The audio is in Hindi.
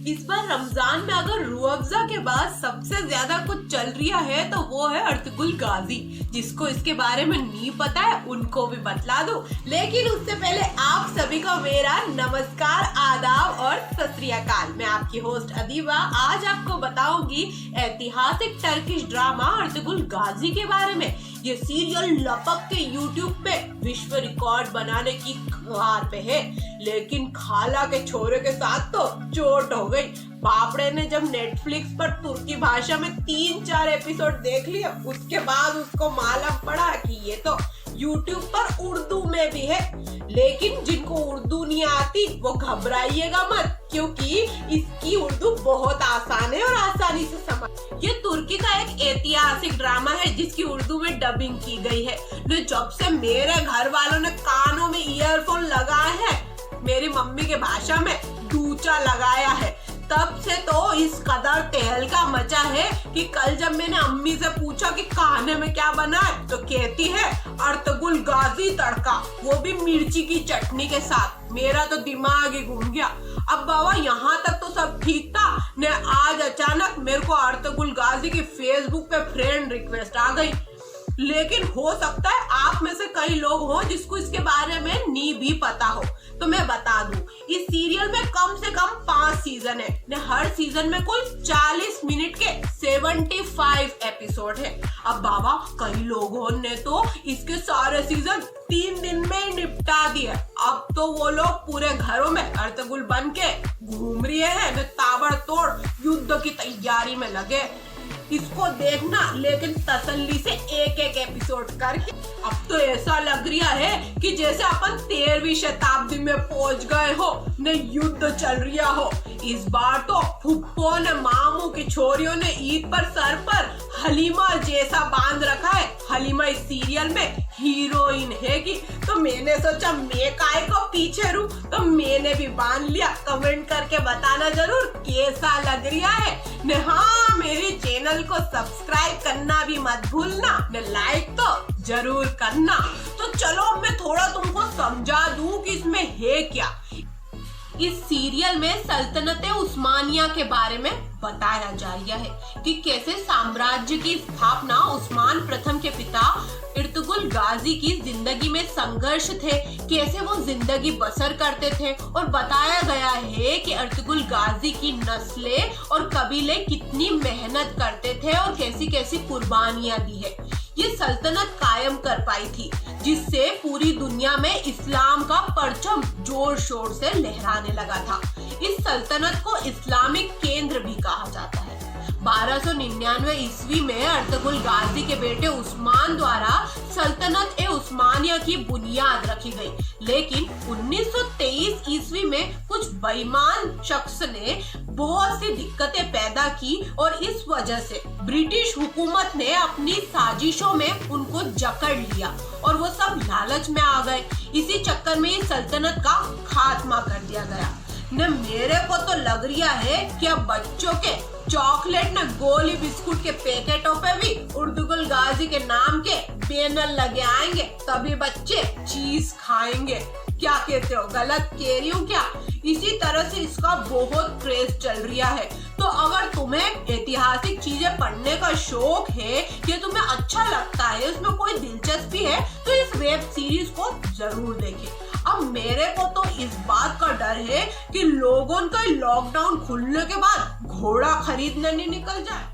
इस बार रमजान में अगर रूह अफ़ज़ा के बाद सबसे ज्यादा कुछ चल रहा है तो वो है अर्तुगरुल गाजी। जिसको इसके बारे में नहीं पता है उनको भी बतला दूं, लेकिन उससे पहले आप सभी को मेरा नमस्कार, आदाब और सत श्री अकाल। मैं आपकी होस्ट अदीबा आज आपको बताऊंगी ऐतिहासिक टर्किश ड्रामा अर्तुगरुल गाजी के बारे में। ये सीरियल लपक के यूट्यूब पे विश्व रिकॉर्ड बनाने की कगार पे है, लेकिन खाला के छोरे के साथ तो चोट हो गई। बापड़े ने जब नेटफ्लिक्स पर तुर्की भाषा में 3-4 एपिसोड देख लिए, उसके बाद उसको मालूम पड़ा कि ये तो यूट्यूब पर उर्दू में भी है। लेकिन जिनको उर्दू नहीं आती वो घबराइएगा मत, क्योंकि इसकी उर्दू बहुत आसान है और आसानी से समझ। ये तुर्की का एक ऐतिहासिक ड्रामा है जिसकी उर्दू में डबिंग की गई है। जब से मेरे घर वालों ने कानों में ईयरफोन लगाए हैं, मेरी मम्मी के भाषा में डूचा लगाया है, तब से तो इस कदर तहलका मचा है कि कल जब मैंने अम्मी से पूछा कि खाने में क्या बना है तो कहती है अर्तुगरुल गाजी तड़का, वो भी मिर्ची की चटनी के साथ। मेरा तो दिमाग ही घूम गया। अब बाबा यहाँ तक तो सब ठीक था ने आज अचानक मेरे को अर्तुगरुल गाजी की फेसबुक पे फ्रेंड रिक्वेस्ट आ गई। लेकिन हो सकता है आप में से कई लोग हो जिसको इसके बारे में नहीं भी पता हो, तो मैं बता दूं, इस सीरियल में कम से कम 5 सीजन है ने हर सीजन में कुल 40 मिनट के 75 एपिसोड है। अब बाबा कई लोगों ने तो इसके सारे सीजन 3 दिन में ही निपटा दिए। अब तो वो लोग पूरे घरों में अर्तुगरुल बन के घूम रहे हैं, ताबड़तोड़ युद्ध की तैयारी में लगे। इसको देखना, लेकिन तसल्ली से एक एक एपिसोड करके। अब तो ऐसा लग रहा है कि जैसे अपन 13वीं शताब्दी में पहुंच गए हो ने युद्ध चल रहा हो। इस बार तो फुप्पो ने मामू की छोरियों ने ईद पर सर पर हलीमा जैसा बांध रखा है। हलीमा इस सीरियल में हीरोइन है कि, तो मैंने सोचा मैं काय को पीछे रू, तो मैंने भी बांध लिया। कमेंट करके बताना जरूर कैसा लग रहा है ने। हाँ, मेरे चैनल को सब्सक्राइब करना भी मत भूलना ने, लाइक तो जरूर करना। तो चलो मैं थोड़ा तुमको समझा दूं कि इसमें है क्या। इस सीरियल में सल्तनते उस्मानिया के बारे में बताया जा रहा है कि कैसे साम्राज्य की स्थापना उस्मान प्रथम के पिता अर्तुगरुल गाजी की जिंदगी में संघर्ष थे, कैसे वो जिंदगी बसर करते थे। और बताया गया है कि अर्तुगरुल गाजी की नस्लें और कबीले कितनी मेहनत करते थे और कैसी कैसी कुर्बानियां दी है। ये सल्तनत कायम कर पाई थी, जिससे पूरी दुनिया में इस्लाम का परचम जोर शोर से लहराने लगा था। इस सल्तनत को इस्लामिक केंद्र भी कहा जाता है। 1299 ईस्वी में अर्तुगरुल गाजी के बेटे उस्मान द्वारा सल्तनत ए उस्मानिया की बुनियाद रखी गई, लेकिन 1923 ईस्वी में कुछ बेईमान शख्स ने बहुत सी दिक्कतें पैदा की और इस वजह से ब्रिटिश हुकूमत ने अपनी साजिशों में उनको जकड़ लिया और वो सब लालच में आ गए। इसी चक्कर में सल्तनत का खात्मा कर दिया गया। न मेरे को तो लग रहा है कि अब बच्चों के चॉकलेट न गोली बिस्कुट के पैकेटों पे भी अर्तुगरुल गाजी के नाम के बैनर लगे आएंगे, तभी बच्चे चीज खाएंगे। क्या कहते हो, गलत कह रही हूँ क्या? इसी तरह से इसका बहुत क्रेज चल रहा है। तो अगर तुम्हें ऐतिहासिक चीजें पढ़ने का शौक है, ये तुम्हें अच्छा लगता है, उसमें कोई दिलचस्पी है, तो इस वेब सीरीज को जरूर देखें। अब मेरे को तो इस बात का डर है कि लोगों का लॉकडाउन खुलने के बाद घोड़ा खरीदने नहीं निकल जाए।